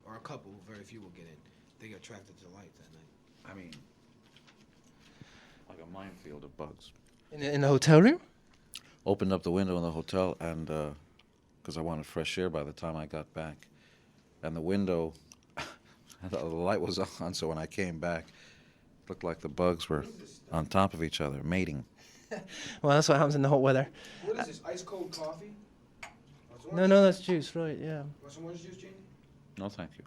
or a couple, very few will get in. They get attracted to the light that night. I mean, like a minefield of bugs. In the hotel room? Opened up the window in the hotel, and because I wanted fresh air by the time I got back, and the window, the light was on, so when I came back, it looked like the bugs were on top of each other, mating. Well, that's what happens in the hot weather. What is this? Ice cold coffee? No, that's juice, right? Yeah. Want some orange juice, Gene? No, thank you.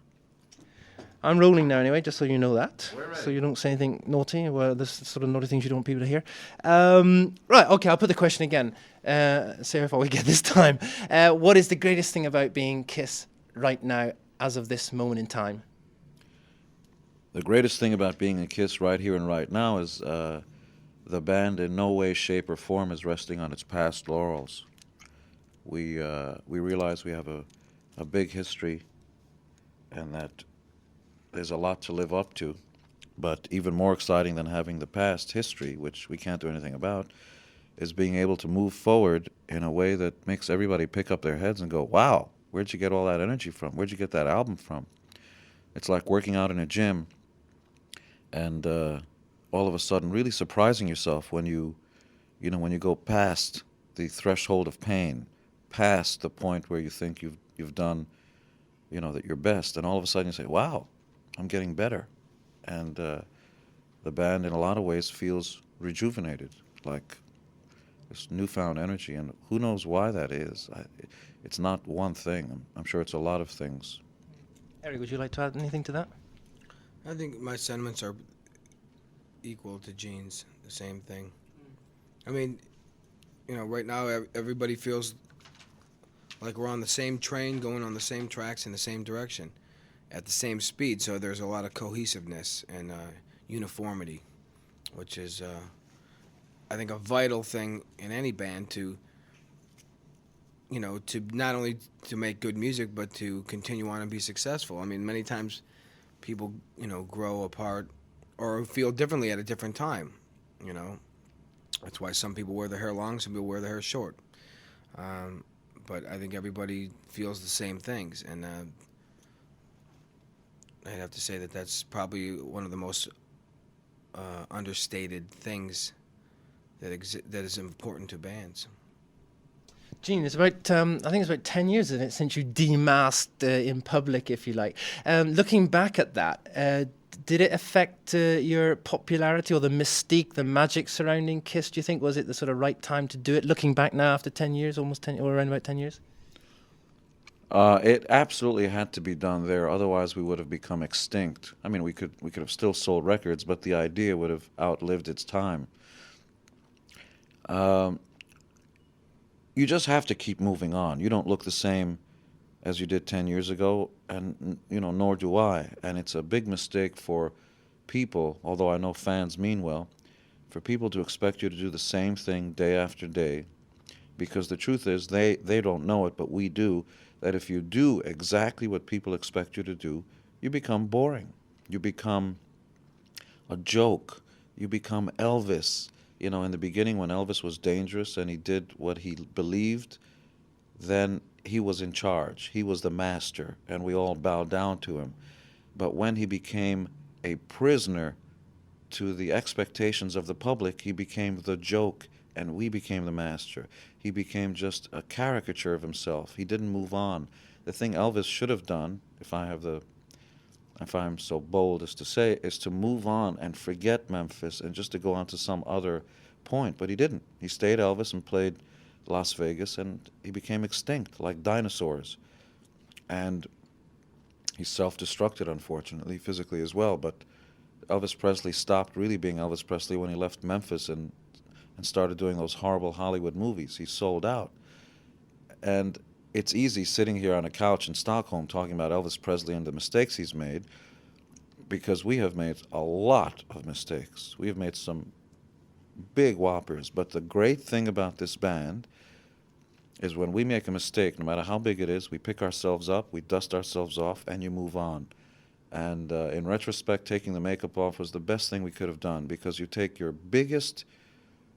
I'm rolling now anyway, just so you know that. We're ready. So you don't say anything naughty. Well, there's sort of naughty things you don't want people to hear. Right, okay, I'll put the question again. See how far we get this time. What is the greatest thing about being Kiss right now, as of this moment in time? The greatest thing about being a Kiss right here and right now is the band in no way, shape, or form is resting on its past laurels. We realize we have a big history, and that there's a lot to live up to. But even more exciting than having the past history, which we can't do anything about, is being able to move forward in a way that makes everybody pick up their heads and go, wow, where'd you get all that energy from? Where'd you get that album from? It's like working out in a gym and all of a sudden really surprising yourself when you go past the threshold of pain, past the point where you think you've done, that you're best, and all of a sudden you say, wow, I'm getting better. And the band in a lot of ways feels rejuvenated, like this newfound energy, and who knows why that is. It's not one thing. I'm sure it's a lot of things. Eric, would you like to add anything to that? I think my sentiments are equal to Gene's, the same thing. I mean, right now everybody feels like we're on the same train, going on the same tracks in the same direction, at the same speed. So there's a lot of cohesiveness and uniformity, which is, I think, a vital thing in any band to not only to make good music, but to continue on and be successful. I mean, many times people, grow apart or feel differently at a different time, That's why some people wear their hair long, some people wear their hair short. But I think everybody feels the same things, and I'd have to say that that's probably one of the most understated things that is important to bands. Gene, it's about, I think it's about 10 years, isn't it, since you demasked in public, if you like. Looking back at that, did it affect your popularity or the mystique, the magic surrounding Kiss, do you think? Was it the sort of right time to do it, looking back now after 10 years, almost 10, or around about 10 years? It absolutely had to be done there, otherwise we would have become extinct. I mean, we could have still sold records, but the idea would have outlived its time. You just have to keep moving on. You don't look the same as you did 10 years ago, and nor do I. And it's a big mistake for people, although I know fans mean well, for people to expect you to do the same thing day after day, because the truth is they don't know it, but we do, that if you do exactly what people expect you to do, you become boring. You become a joke. You become Elvis. In the beginning when Elvis was dangerous and he did what he believed, then he was in charge. He was the master, and we all bowed down to him. But when he became a prisoner to the expectations of the public, he became the joke, and we became the master. He became just a caricature of himself. He didn't move on. The thing Elvis should have done, if I'm so bold as to say, is to move on and forget Memphis and just to go on to some other point. But he didn't. He stayed Elvis and played Las Vegas, and he became extinct like dinosaurs. And he self-destructed, unfortunately, physically as well. But Elvis Presley stopped really being Elvis Presley when he left Memphis and started doing those horrible Hollywood movies. He sold out. And it's easy sitting here on a couch in Stockholm talking about Elvis Presley and the mistakes he's made, because we have made a lot of mistakes. We have made some big whoppers. But the great thing about this band is when we make a mistake, no matter how big it is, we pick ourselves up, we dust ourselves off, and you move on. And in retrospect, taking the makeup off was the best thing we could have done, because you take your biggest,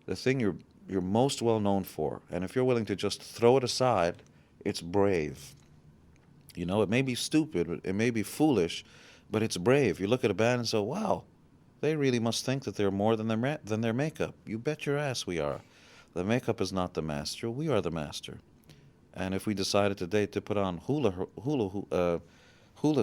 the thing you're most well known for, and if you're willing to just throw it aside, it's brave. You know, it may be stupid, it may be foolish, but it's brave. You look at a band and say, wow, they really must think that they're more than their makeup. You bet your ass we are. The makeup is not the master. We are the master. And if we decided today to put on hula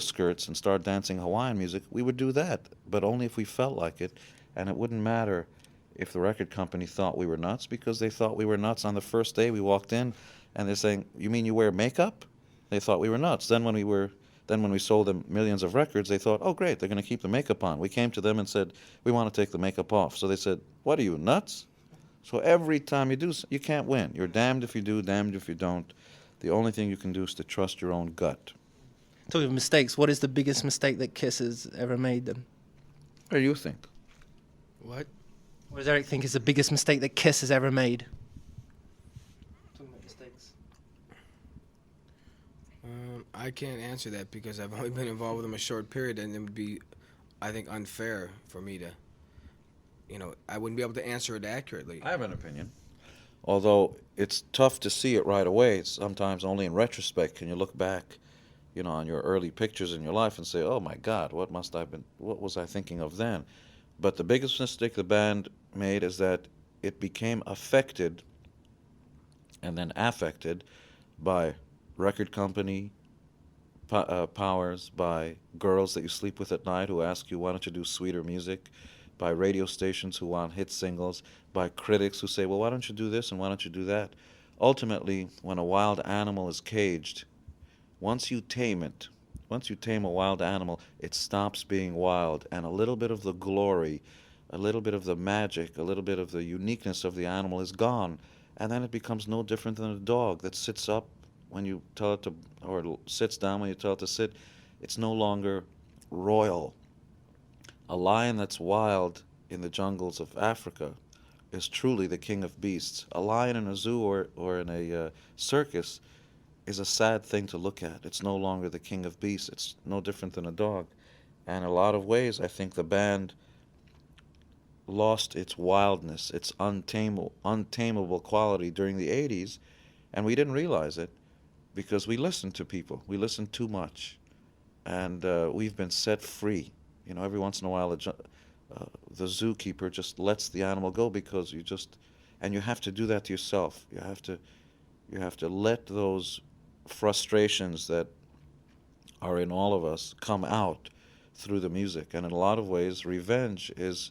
skirts and start dancing Hawaiian music, we would do that, but only if we felt like it. And it wouldn't matter if the record company thought we were nuts, because they thought we were nuts on the first day we walked in, and they're saying, "You mean you wear makeup?" They thought we were nuts. Then when we sold them millions of records, they thought, "Oh, great, they're going to keep the makeup on." We came to them and said, "We want to take the makeup off." So they said, "What are you, nuts?" So every time you do, you can't win. You're damned if you do, damned if you don't. The only thing you can do is to trust your own gut. Talking of mistakes, what is the biggest mistake that Kiss has ever made then? What do you think? What? What does Eric think is the biggest mistake that Kiss has ever made? Talking about mistakes. I can't answer that because I've only been involved with them a short period, and it would be, I think, unfair for me to, I wouldn't be able to answer it accurately. I have an opinion. Although it's tough to see it right away, sometimes only in retrospect can you look back, on your early pictures in your life and say, "Oh my God, what was I thinking of then?" But the biggest mistake the band made is that it became affected and then affected by record company powers, by girls that you sleep with at night who ask you, "Why don't you do sweeter music?" By radio stations who want hit singles, by critics who say, "Well, why don't you do this and why don't you do that?" Ultimately, when a wild animal is caged, once you tame a wild animal, it stops being wild, and a little bit of the glory, a little bit of the magic, a little bit of the uniqueness of the animal is gone, and then it becomes no different than a dog that sits up when you tell it to, or sits down when you tell it to sit. It's no longer royal. A lion that's wild in the jungles of Africa is truly the king of beasts. A lion in a zoo or in a circus is a sad thing to look at. It's no longer the king of beasts. It's no different than a dog. And in a lot of ways, I think the band lost its wildness, its untamable quality during the 80s, and we didn't realize it because we listened to people. We listened too much, and we've been set free. Every once in a while, the zookeeper just lets the animal go because and you have to do that to yourself. You have to let those frustrations that are in all of us come out through the music. And in a lot of ways, revenge is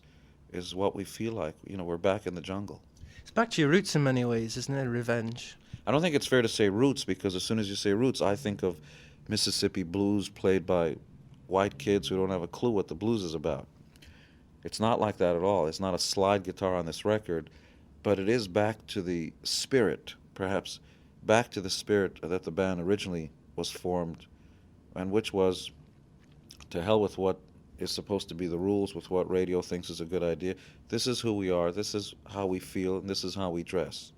what we feel like. We're back in the jungle. It's back to your roots in many ways, isn't it? Revenge. I don't think it's fair to say roots, because as soon as you say roots, I think of Mississippi blues played by white kids who don't have a clue what the blues is about. It's not like that at all. It's not a slide guitar on this record, but it is back to the spirit, perhaps back to the spirit that the band originally was formed, and which was to hell with what is supposed to be the rules, with what radio thinks is a good idea. This is who we are, this is how we feel, and this is how we dress,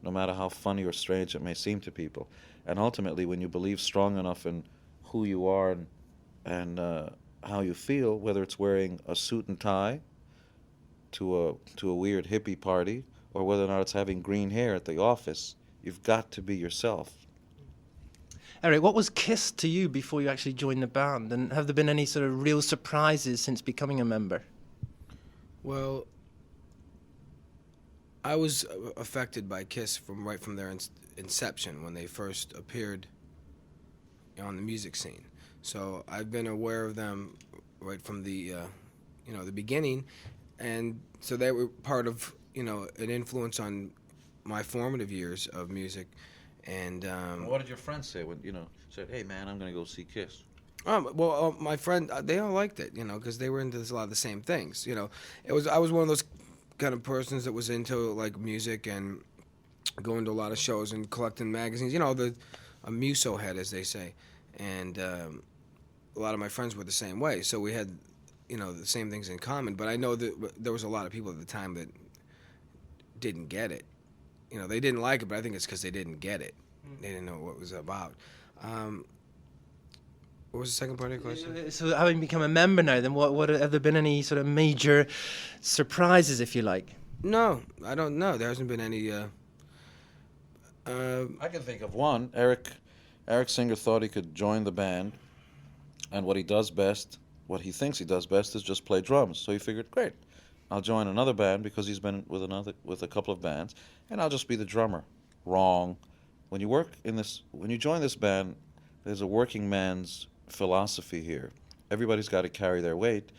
no matter how funny or strange it may seem to people. And ultimately, when you believe strong enough in who you are and how you feel, whether it's wearing a suit and tie to a weird hippie party, or whether or not it's having green hair at the office, you've got to be yourself. Eric, what was Kiss to you before you actually joined the band? And have there been any sort of real surprises since becoming a member? Well, I was affected by Kiss right from their inception, when they first appeared on the music scene. So I've been aware of them right from the beginning, and so they were part of an influence on my formative years of music. And what did your friends say when said, "Hey man, I'm going to go see Kiss"? My friend, they all liked it, because they were into a lot of the same things. I was one of those kind of persons that was into like music and going to a lot of shows and collecting magazines. A muso head, as they say, and a lot of my friends were the same way. So we had, the same things in common. But I know that there was a lot of people at the time that didn't get it. They didn't like it, but I think it's because they didn't get it. They didn't know what it was about. What was the second part of your question? So having become a member now, then what have there been any sort of major surprises, if you like? No, I don't know. There hasn't been any. I can think of one. Eric Eric Singer thought he could join the band, and what he does best, what he thinks he does best, is just play drums. So he figured, great, I'll join another band because he's been with a couple of bands, and I'll just be the drummer. Wrong. When you join this band, there's a working man's philosophy here. Everybody's got to carry their weight,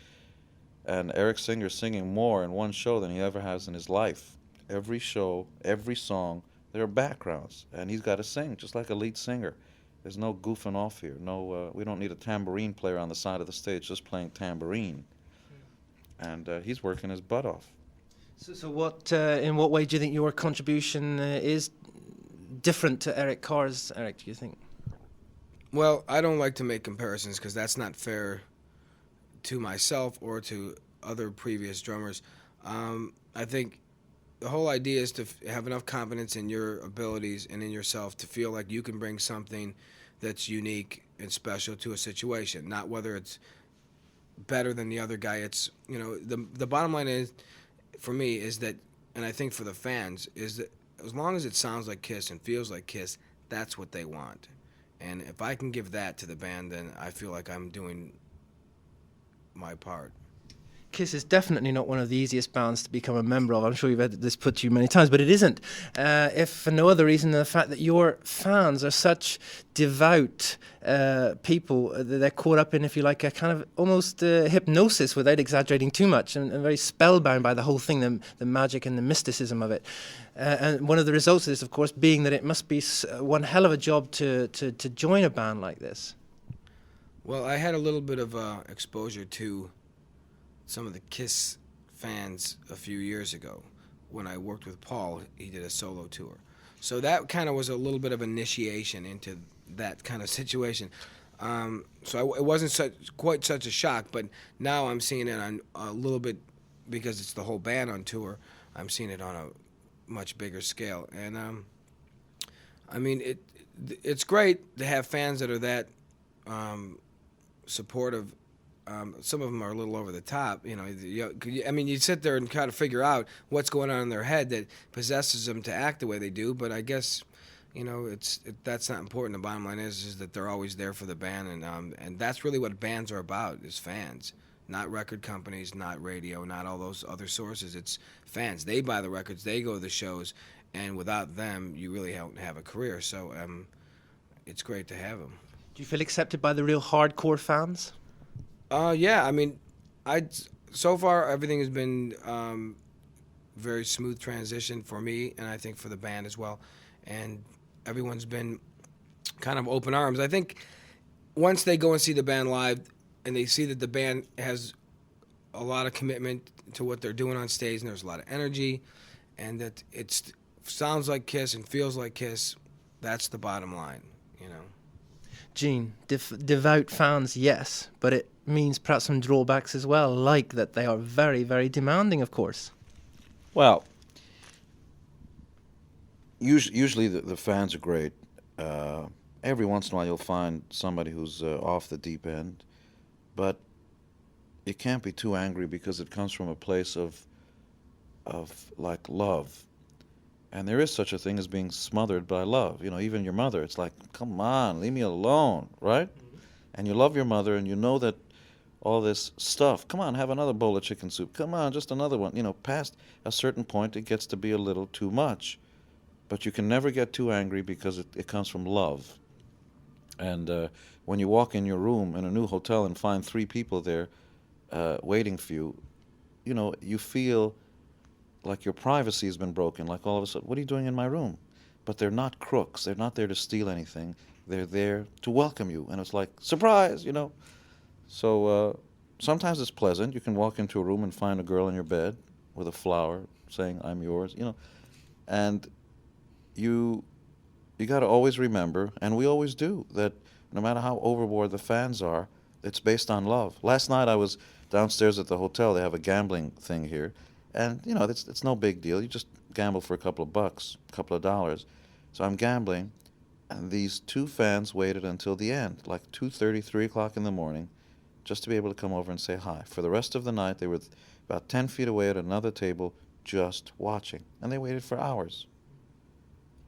and Eric Singer's singing more in one show than he ever has in his life. Every show, every song, there are backgrounds, and he's got to sing just like a lead singer. There's no goofing off here. No, we don't need a tambourine player on the side of the stage just playing tambourine. And he's working his butt off. So what, in what way do you think your contribution is different to Eric Carr's, Eric, do you think? Well, I don't like to make comparisons because that's not fair to myself or to other previous drummers. I think the whole idea is to have enough confidence in your abilities and in yourself to feel like you can bring something that's unique and special to a situation, not whether it's better than the other guy. It's, the bottom line is, for me, is that, and I think for the fans, is that as long as it sounds like Kiss and feels like Kiss, that's what they want. And if I can give that to the band, then I feel like I'm doing my part. Kiss is definitely not one of the easiest bands to become a member of. I'm sure you've had this put to you many times, but it isn't. If for no other reason than the fact that your fans are such devout people, they're caught up in, if you like, a kind of almost hypnosis, without exaggerating too much, and very spellbound by the whole thing, the magic and the mysticism of it. And one of the results of this, of course, being that it must be one hell of a job to join a band like this. Well, I had a little bit of exposure to some of the Kiss fans a few years ago. When I worked with Paul, he did a solo tour. So that kind of was a little bit of initiation into that kind of situation. It wasn't quite such a shock, but now I'm seeing it on a little bit, because it's the whole band on tour, I'm seeing it on a much bigger scale. And I mean, it's great to have fans that are that supportive. Some of them are a little over the top, I mean, you sit there and kind of figure out what's going on in their head that possesses them to act the way they do. But I guess, that's not important. The bottom line is that they're always there for the band, and that's really what bands are about, is fans, not record companies, not radio, not all those other sources. It's fans. They buy the records, they go to the shows, and without them, you really don't have a career. So it's great to have them. Do you feel accepted by the real hardcore fans? Yeah, I mean, so far everything has been very smooth transition for me, and I think for the band as well. And everyone's been kind of open arms. I think once they go and see the band live, and they see that the band has a lot of commitment to what they're doing on stage, and there's a lot of energy, and that it sounds like Kiss and feels like Kiss, that's the bottom line, Gene, devout fans, yes, but it means perhaps some drawbacks as well, like that they are very, very demanding, of course. Well, usually the fans are great. Every once in a while you'll find somebody who's off the deep end, but you can't be too angry because it comes from a place of like love. And there is such a thing as being smothered by love. Even your mother, it's like, come on, leave me alone, right? Mm-hmm. And you love your mother, and you know that all this stuff, come on, have another bowl of chicken soup, come on, just another one. Past a certain point, it gets to be a little too much. But you can never get too angry because it comes from love. And when you walk in your room in a new hotel and find 3 people there waiting for you, you feel like your privacy has been broken, like all of a sudden, what are you doing in my room? But they're not crooks. They're not there to steal anything. They're there to welcome you. And it's like, surprise, So sometimes it's pleasant. You can walk into a room and find a girl in your bed with a flower saying, I'm yours, And you got to always remember, and we always do, that no matter how overboard the fans are, it's based on love. Last night I was downstairs at the hotel. They have a gambling thing here. And, it's no big deal. You just gamble for a couple of bucks, a couple of dollars. So I'm gambling, and these 2 fans waited until the end, like 2:30, 3 o'clock in the morning, just to be able to come over and say hi. For the rest of the night, they were about 10 feet away at another table just watching. And they waited for hours.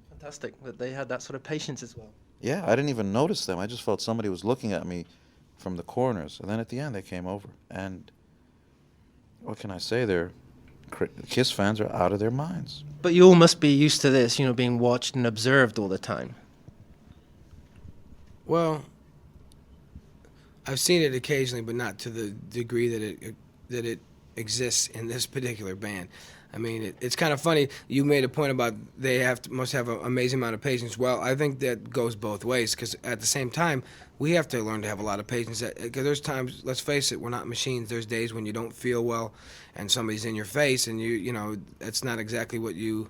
Fantastic that they had that sort of patience as well. Yeah, I didn't even notice them. I just felt somebody was looking at me from the corners. And then at the end, they came over. And what can I say? Kiss fans are out of their minds. But you all must be used to this, being watched and observed all the time. Well, I've seen it occasionally, but not to the degree that it exists in this particular band. I mean, it's kind of funny. You made a point about they must have an amazing amount of patience. Well, I think that goes both ways, because at the same time, we have to learn to have a lot of patience. Because there's times, let's face it, we're not machines. There's days when you don't feel well, and somebody's in your face, and that's not exactly what you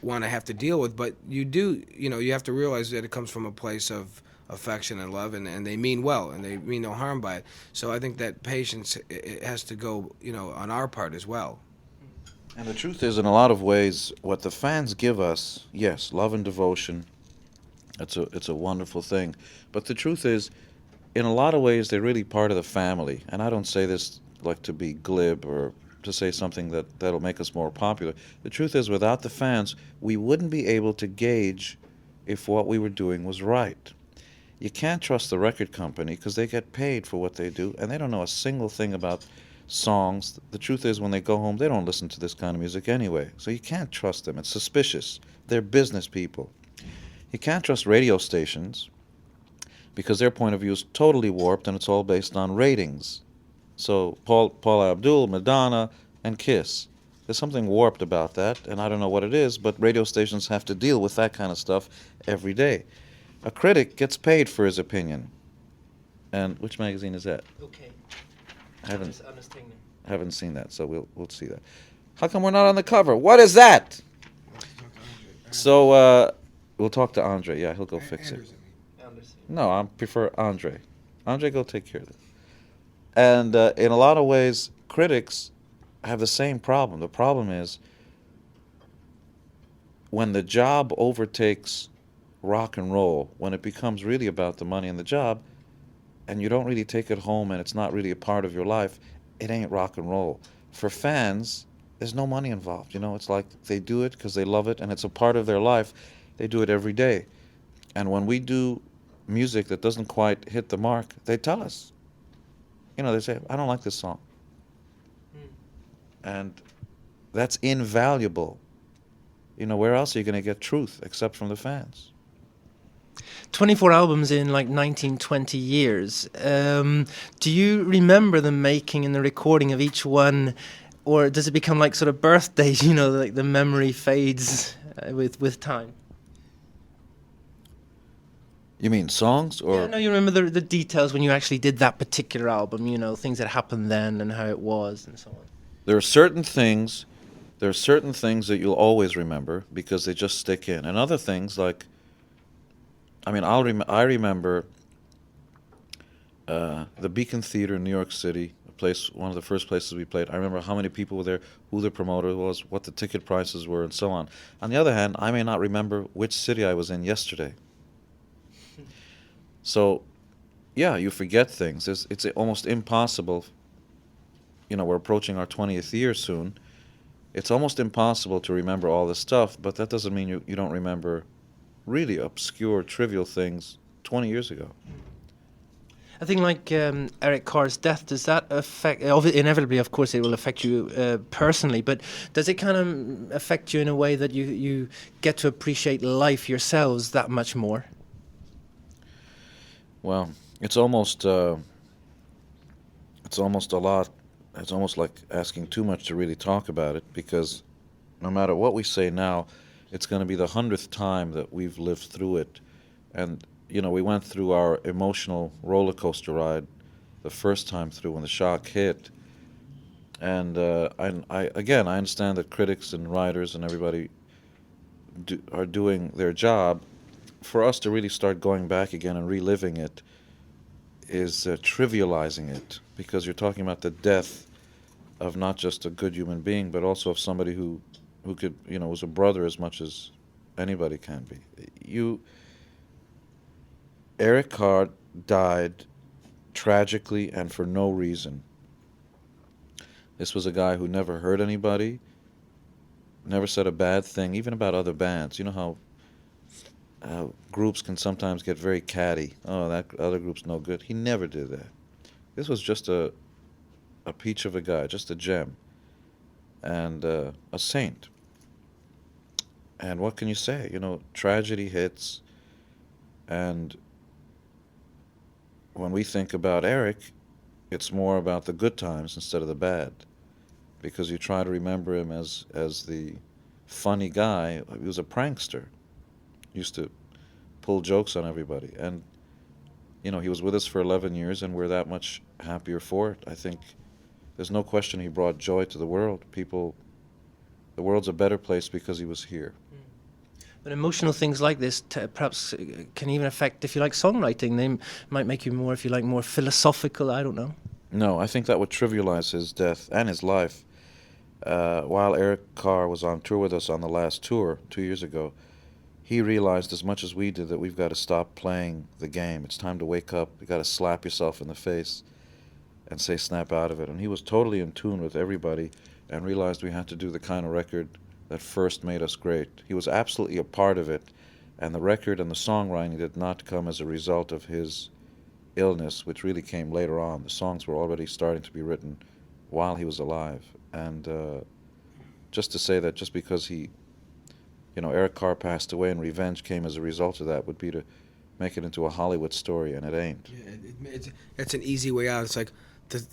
want to have to deal with. But you do, you have to realize that it comes from a place of affection and love, and they mean well, and they mean no harm by it. So I think that patience, it has to go, on our part as well. And the truth is, in a lot of ways, what the fans give us, yes, love and devotion, it's a wonderful thing. But the truth is, in a lot of ways, they're really part of the family. And I don't say this like to be glib or to say something that'll make us more popular. The truth is, without the fans, we wouldn't be able to gauge if what we were doing was right. You can't trust the record company because they get paid for what they do, and they don't know a single thing about songs. The truth is, when they go home, they don't listen to this kind of music anyway. So you can't trust them. It's suspicious. They're business people. You can't trust radio stations because their point of view is totally warped, and it's all based on ratings. So Paula Abdul, Madonna, and Kiss. There's something warped about that, and I don't know what it is, but radio stations have to deal with that kind of stuff every day. A critic gets paid for his opinion. And which magazine is that? Okay. I haven't seen that, so we'll see that. How come we're not on the cover? What is that? So we'll talk to Andre. Yeah, he'll go fix it. No, I prefer Andre. Andre, go take care of it. And in a lot of ways, critics have the same problem. The problem is when the job overtakes rock and roll, when it becomes really about the money and the job, and you don't really take it home and it's not really a part of your life, it ain't rock and roll. For fans, there's no money involved. It's like they do it because they love it and it's a part of their life. They do it every day. And when we do music that doesn't quite hit the mark, they tell us. They say, I don't like this song. And that's invaluable. Where else are you going to get truth except from the fans? 24 albums in like 19, 20 years. Do you remember the making and the recording of each one, or does it become like sort of birthdays, like the memory fades with time? You mean songs, or? Yeah, no, you remember the details when you actually did that particular album, things that happened then and how it was and so on. There are certain things that you'll always remember because they just stick in. And other things like, I remember the Beacon Theater in New York City, one of the first places we played. I remember how many people were there, who the promoter was, what the ticket prices were, and so on. On the other hand, I may not remember which city I was in yesterday. So, yeah, you forget things. It's almost impossible. We're approaching our 20th year soon. It's almost impossible to remember all this stuff, but that doesn't mean you don't remember really obscure, trivial things 20 years ago. I think like Eric Carr's death, does that affect, inevitably of course it will affect you personally, but does it kind of affect you in a way that you get to appreciate life yourselves that much more? Well, it's almost a lot. It's almost like asking too much to really talk about it, because no matter what we say now, it's going to be the 100th time that we've lived through it. And, we went through our emotional roller coaster ride the first time through when the shock hit. And I understand that critics and writers and everybody are doing their job. For us to really start going back again and reliving it is trivializing it, because you're talking about the death of not just a good human being, but also of somebody who could, was a brother as much as anybody can be. Eric Carr died tragically and for no reason. This was a guy who never hurt anybody, never said a bad thing, even about other bands. You know how groups can sometimes get very catty. Oh, that other group's no good. He never did that. This was just a peach of a guy, just a gem, and a saint. And what can you say? You know, tragedy hits, and when we think about Eric, it's more about the good times instead of the bad, because you try to remember him as the funny guy. He was a prankster. Used to pull jokes on everybody, and you know, he was with us for 11 years, and we're that much happier for it. I think there's no question he brought joy to the world. The world's a better place because he was here. But emotional things like this perhaps can even affect, if you like, songwriting. They might make you more, if you like, more philosophical. I don't know. No, I think that would trivialize his death and his life. While Eric Carr was on tour with us on the last tour 2 years ago, he realized as much as we did that we've got to stop playing the game. It's time to wake up. You got to slap yourself in the face and say snap out of it. And he was totally in tune with everybody and realized we had to do the kind of record that first made us great. He was absolutely a part of it, and the record and the songwriting did not come as a result of his illness, which really came later on. The songs were already starting to be written while he was alive. And just to say that just because Eric Carr passed away and revenge came as a result of that would be to make it into a Hollywood story, and it ain't. Yeah, it's an easy way out. It's like,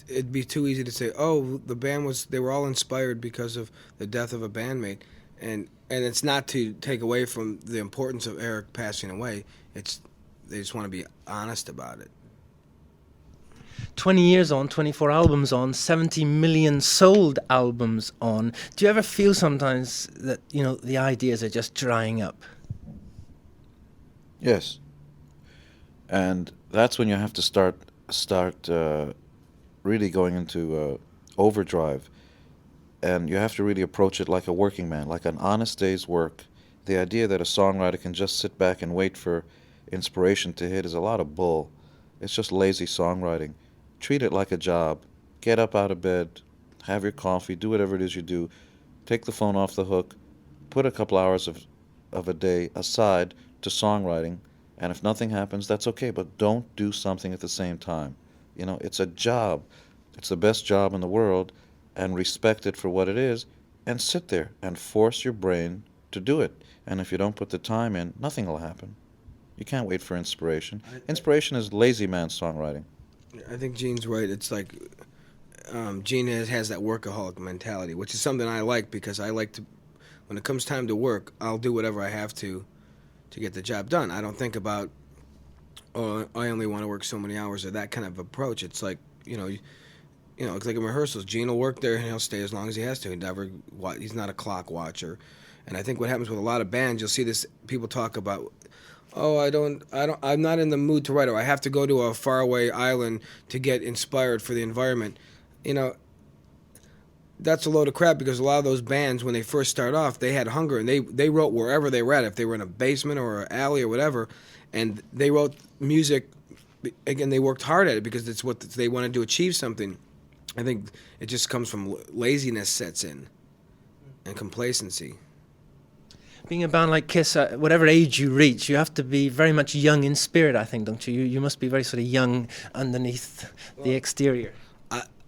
it'd be too easy to say, oh, they were all inspired because of the death of a bandmate. And it's not to take away from the importance of Eric passing away. They just want to be honest about it. 20 years on, 24 albums on, 70 million sold albums on. Do you ever feel sometimes that, the ideas are just drying up? Yes. And that's when you have to start really going into overdrive. And you have to really approach it like a working man, like an honest day's work. The idea that a songwriter can just sit back and wait for inspiration to hit is a lot of bull. It's just lazy songwriting. Treat it like a job. Get up out of bed, have your coffee, do whatever it is you do. Take the phone off the hook, put a couple hours of a day aside to songwriting, and if nothing happens, that's okay, but don't do something at the same time. It's a job. It's the best job in the world, and respect it for what it is, and sit there and force your brain to do it. And if you don't put the time in, nothing will happen. You can't wait for inspiration. Inspiration is lazy man songwriting. I think Gene's right. It's like Gene has that workaholic mentality, which is something I like, because I like to, when it comes time to work, I'll do whatever I have to get the job done. I don't think about, oh, I only want to work so many hours, or that kind of approach. It's like, it's like in rehearsals. Gene will work there and he'll stay as long as he has to. He's not a clock watcher. And I think what happens with a lot of bands, you'll see this, people talk about, oh, I'm not in the mood to write, or I have to go to a faraway island to get inspired for the environment. That's a load of crap, because a lot of those bands, when they first start off, they had hunger, and they wrote wherever they were at, if they were in a basement or an alley or whatever, and they wrote music. Again, they worked hard at it because it's what they wanted to achieve something. I think it just comes from laziness sets in, and complacency. Being a band like Kiss, whatever age you reach, you have to be very much young in spirit, I think, don't you? You must be very sort of young underneath the exterior.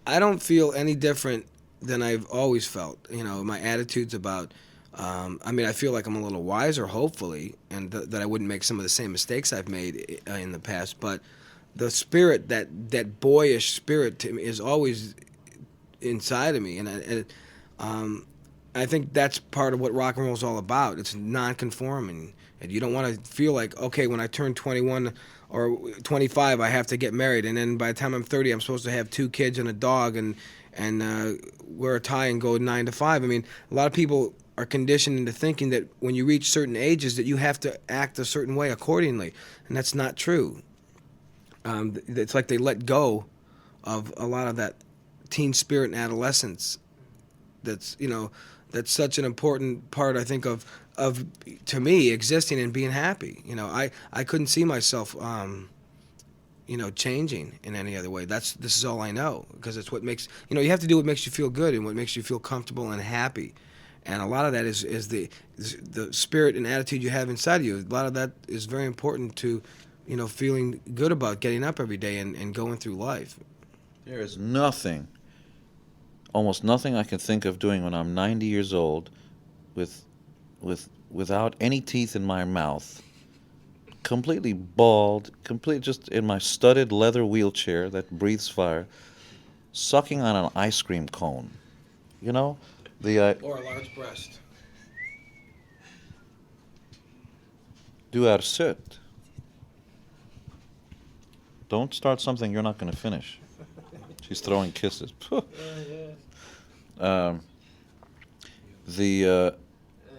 I don't feel any different than I've always felt. My attitude's about, I feel like I'm a little wiser, hopefully, and that I wouldn't make some of the same mistakes I've made in the past. But the spirit, that boyish spirit to me, is always inside of me. And I think that's part of what rock and roll is all about. It's non-conforming. And you don't want to feel like, okay, when I turn 21 or 25, I have to get married. And then by the time I'm 30, I'm supposed to have 2 kids and a dog and wear a tie and go 9 to 5. A lot of people are conditioned into thinking that when you reach certain ages that you have to act a certain way accordingly. And that's not true. It's like they let go of a lot of that teen spirit and adolescence. That's such an important part, I think, of to me, existing and being happy. I couldn't see myself changing in any other way. This is all I know, because it's what makes, you have to do what makes you feel good and what makes you feel comfortable and happy. And a lot of that is the spirit and attitude you have inside of you. A lot of that is very important to, feeling good about getting up every day and going through life. There is nothing, almost nothing I can think of doing when I'm 90 years old without any teeth in my mouth, completely bald, just in my studded leather wheelchair that breathes fire, sucking on an ice cream cone. You know? Or a large breast. Du är söt. Don't start something you're not going to finish. She's throwing kisses.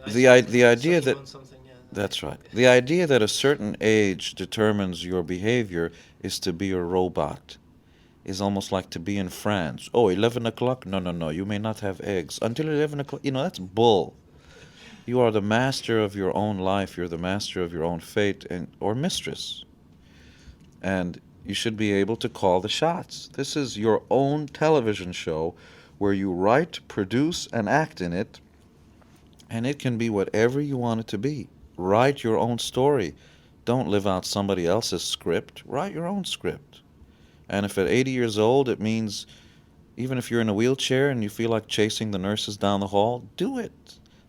The idea that that's right. The idea that a certain age determines your behavior is to be a robot. Is almost like to be in France. Oh, 11 o'clock? No. You may not have eggs. Until 11 o'clock? That's bull. You are the master of your own life. You're the master of your own fate or mistress. And you should be able to call the shots. This is your own television show where you write, produce, and act in it. And it can be whatever you want it to be. Write your own story. Don't live out somebody else's script. Write your own script. And if at 80 years old it means, even if you're in a wheelchair and you feel like chasing the nurses down the hall, do it.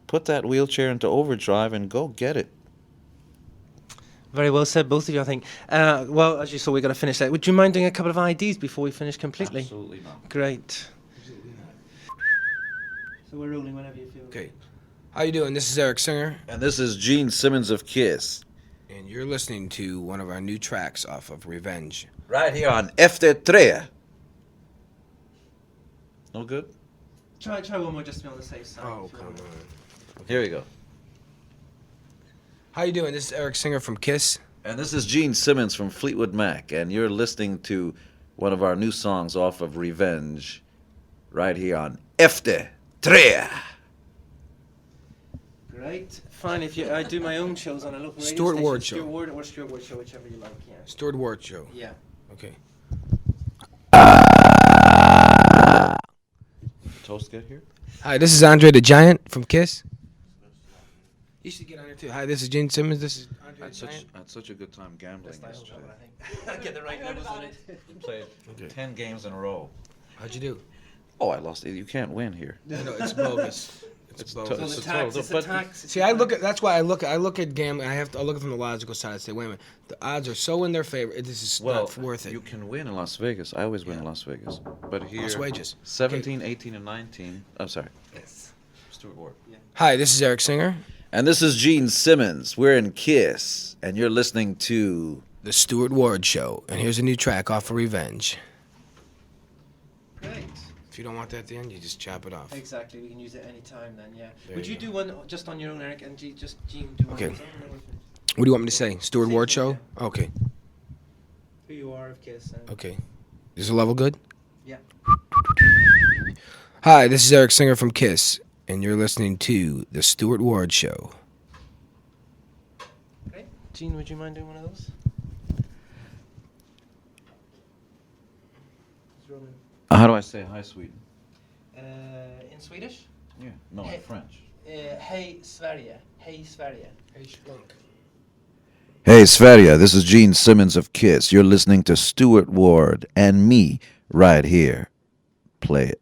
Put that wheelchair into overdrive and go get it. Very well said, both of you, I think. Well, as you saw, we've got to finish that. Would you mind doing a couple of IDs before we finish completely? Absolutely not. Great. So we're rolling whenever you feel. Okay. How you doing? This is Eric Singer. And this is Gene Simmons of Kiss. And you're listening to one of our new tracks off of Revenge. Right here on Efter Tre. No good? Try one more just to be on the safe side. Oh, if you come want. on. Here we go. How you doing? This is Eric Singer from Kiss. And this is Gene Simmons from Fleetwood Mac. And you're listening to one of our new songs off of Revenge. Right here on Efter Tre. Great. Fine, I do my own shows on a local radio Stuart station. Ward Show. Stuart Ward or Stuart Ward Show, whichever you like, yeah. Stuart Ward Show. Yeah. Okay. Toast get here? Hi, this is Andre the Giant from Kiss. You should get on here too. Hi, this is Gene Simmons. This is Andre the Giant. I had such a good time gambling yesterday. I get the right numbers on it. Played 10 games in a row. How'd you do? Oh, I lost. You can't win here. No, it's bogus. It's bogus. So It's the a tax, total- it's a but- tax. See, I look at that's why I look at gambling. I look at it from the logical side. I say, wait a minute, the odds are so in their favor. This is not worth it. You can win in Las Vegas. I always win in Las Vegas. But here, Lost wages. 17, 18, and 19. I'm sorry. Yes. Stuart Ward. Hi, this is Eric Singer. And this is Gene Simmons. We're in Kiss. And you're listening to... The Stuart Ward Show. And here's a new track off of Revenge. Great. If you don't want that at the end, you just chop it off. Exactly, we can use it any time then, yeah. There Would you you go. do one just on your own, Eric, and just Gene do one Okay. on his own, and then we'll finish? What do you want me to say? Stuart Same Ward thing, Show? Okay. Who you are of Kiss. And Okay. Is the level good? Yeah. Hi, this is Eric Singer from Kiss. And you're listening to The Stuart Ward Show. Great. Gene, would you mind doing one of those? How do I say hi, Sweden? In Swedish? Yeah. No, Hey. in French. Hej Sverige. Hej Sverige. Hey, Splunk. Hey, Sverige, this is Gene Simmons of Kiss. You're listening to Stuart Ward and me right here. Play it.